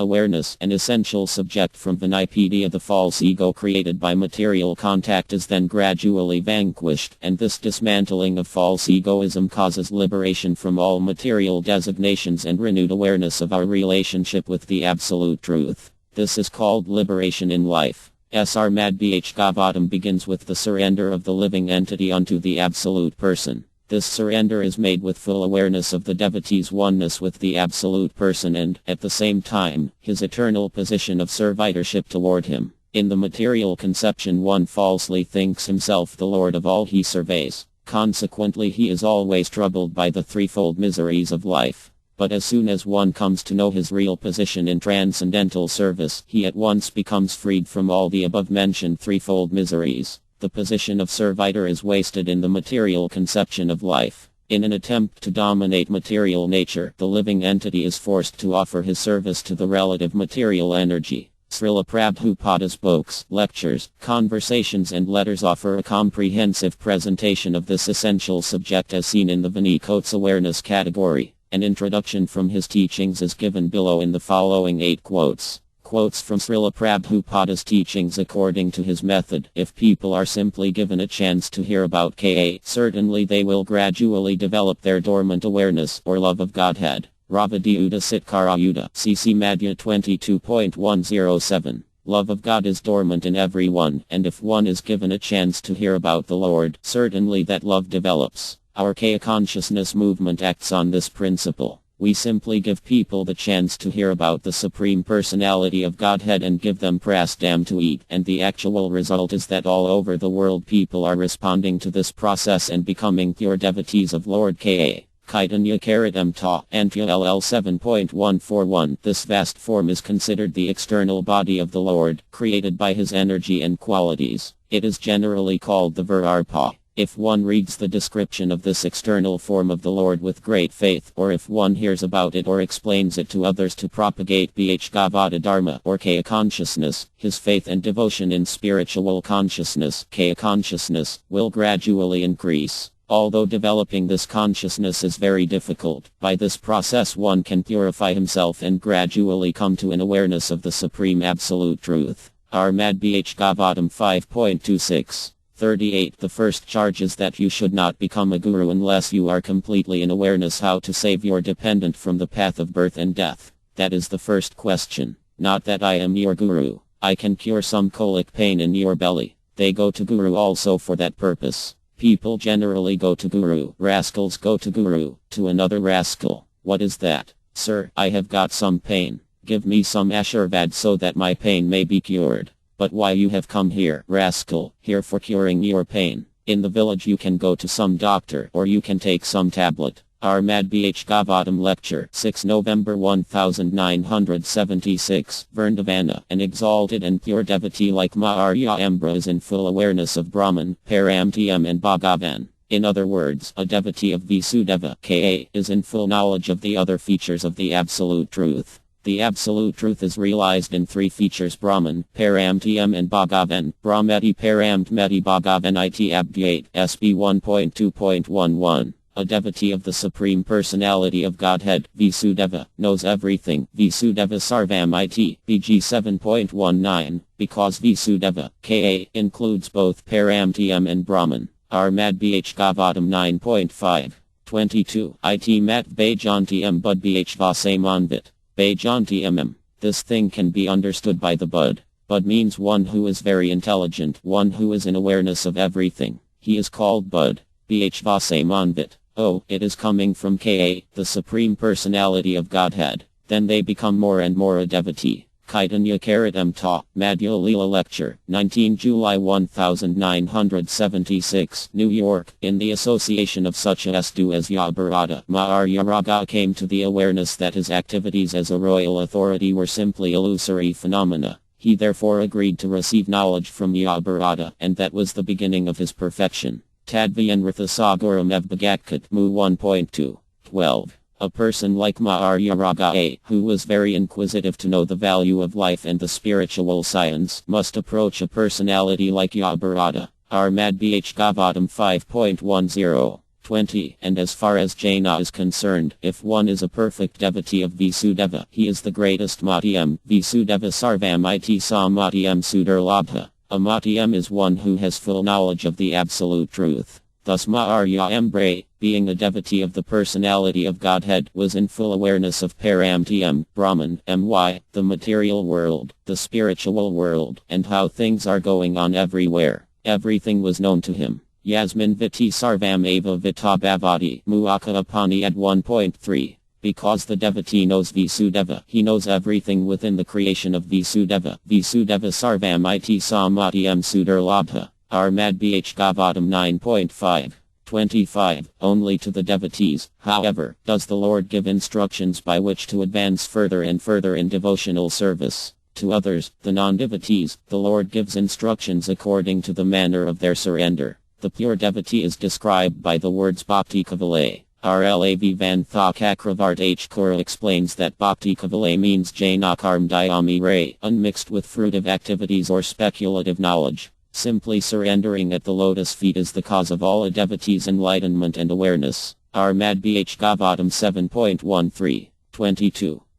Awareness, an essential subject from Vinaypedia. The false ego created by material contact is then gradually vanquished, and this dismantling of false egoism causes liberation from all material designations and renewed awareness of our relationship with the Absolute Truth. This is called liberation in life. Sr Madbhgavatam begins with the surrender of the living entity unto the Absolute Person. This surrender is made with full awareness of the devotee's oneness with the Absolute Person and, at the same time, his eternal position of servitorship toward him. In the material conception, one falsely thinks himself the Lord of all he surveys. Consequently, he is always troubled by the threefold miseries of life. But as soon as one comes to know his real position in transcendental service, he at once becomes freed from all the above-mentioned threefold miseries. The position of servitor is wasted in the material conception of life. In an attempt to dominate material nature, the living entity is forced to offer his service to the relative material energy. Srila Prabhupada's books, lectures, conversations and letters offer a comprehensive presentation of this essential subject as seen in the Vinay's awareness category. An introduction from his teachings is given below in the following 8 quotes. Quotes from Srila Prabhupada's teachings according to his method. If people are simply given a chance to hear about Ka, certainly they will gradually develop their dormant awareness or love of Godhead. Ravadiyuda Sitkarayuda, CC Madhya 22.107. Love of God is dormant in everyone, and if one is given a chance to hear about the Lord, certainly that love develops. Our Kaya consciousness movement acts on this principle. We simply give people the chance to hear about the Supreme Personality of Godhead and give them prastham to eat, and the actual result is that all over the world people are responding to this process and becoming pure devotees of Lord Ka. Kaitanya Karitam Ta, Antya LL 7.141. This vast form is considered the external body of the Lord, created by his energy and qualities. It is generally called the Virarpa. If one reads the description of this external form of the Lord with great faith, or if one hears about it or explains it to others to propagate Bhgavata Dharma or Kaya consciousness, his faith and devotion in spiritual consciousness, Kaya consciousness, will gradually increase. Although developing this consciousness is very difficult, by this process one can purify himself and gradually come to an awareness of the Supreme Absolute Truth. R. Madbhgavatam 5.26. 38. The first charge is that you should not become a guru unless you are completely in awareness how to save your dependent from the path of birth and death. That is the first question. Not that I am your guru. I can cure some colic pain in your belly. They go to guru also for that purpose. People generally go to guru. Rascals go to guru, to another rascal. What is that? Sir, I have got some pain. Give me some Ashirvad so that my pain may be cured. But why you have come here, rascal, here for curing your pain? In the village you can go to some doctor or you can take some tablet. R. Madbhgavatam Lecture 6 November 1976. Vrindavana, an exalted and pure devotee like Maharya Ambra is in full awareness of Brahman, Paramtm and Bhagavan. In other words, a devotee of Vasudeva Ka is in full knowledge of the other features of the Absolute Truth. The Absolute Truth is realized in 3 features: Brahman, Paramtm and Bhagavan. Brahmati Paramtmeti Bhagavaniti Abdhyate, SB 1.2.11. A devotee of the Supreme Personality of Godhead, Vasudeva, knows everything. Vasudeva Sarvamiti, BG 7.19, because Vasudeva, Ka, includes both Paramtm and Brahman. R. Madbhgavatam 9.5. 22. It Mat Bhajantm Bud Bhvasamanvit. Bhajantm. This thing can be understood by the Bud. Bud means one who is very intelligent, one who is in awareness of everything. He is called Bud. Bhvasamanvit. Oh, it is coming from Ka, the Supreme Personality of Godhead. Then they become more and more a devotee. Kaitanya Karitam Ta, Madhya Leela Lecture, 19 July 1976, New York. In the association of such a Estu as Yabarada, Maharya Raga came to the awareness that his activities as a royal authority were simply illusory phenomena. He therefore agreed to receive knowledge from Yabarada, and that was the beginning of his perfection. Tadvyanratha Saguram Evbhagakat Mu 1.2. 12. A person like Maharya Raga, who was very inquisitive to know the value of life and the spiritual science, must approach a personality like Yabarada. R. Madbhgavatam 5.10. 20. And as far as Jaina is concerned, if one is a perfect devotee of Vasudeva, he is the greatest Matiyam. Vasudeva Sarvam Iti Sa Matiyam Sudurlabha. A Matiyam is one who has full knowledge of the absolute truth. Thus Ma'arya Embre, being a devotee of the personality of Godhead, was in full awareness of Paramtiyam, Brahman, the material world, the spiritual world, and how things are going on everywhere. Everything was known to him. Yasmin Viti Sarvam Ava Vita Bhavati Muaka Apani at 1.3. Because the devotee knows Vasudeva, he knows everything within the creation of Vasudeva. Vasudeva Sarvam Iti Samatiyam Sudurlabha. Armad Bh Gavatam 9.5. 25. Only to the devotees, however, does the Lord give instructions by which to advance further and further in devotional service. To others, the non-devotees, the Lord gives instructions according to the manner of their surrender. The pure devotee is described by the words Bhakti Kavale. RLAV Van Thakakravart H. Kaur explains that Bhakti Kavale means Jainakarm Dhyami Ray, unmixed with fruitive activities or speculative knowledge. Simply surrendering at the lotus feet is the cause of all a devotee's enlightenment and awareness. Armad Bh Gavatam 7.13. 22.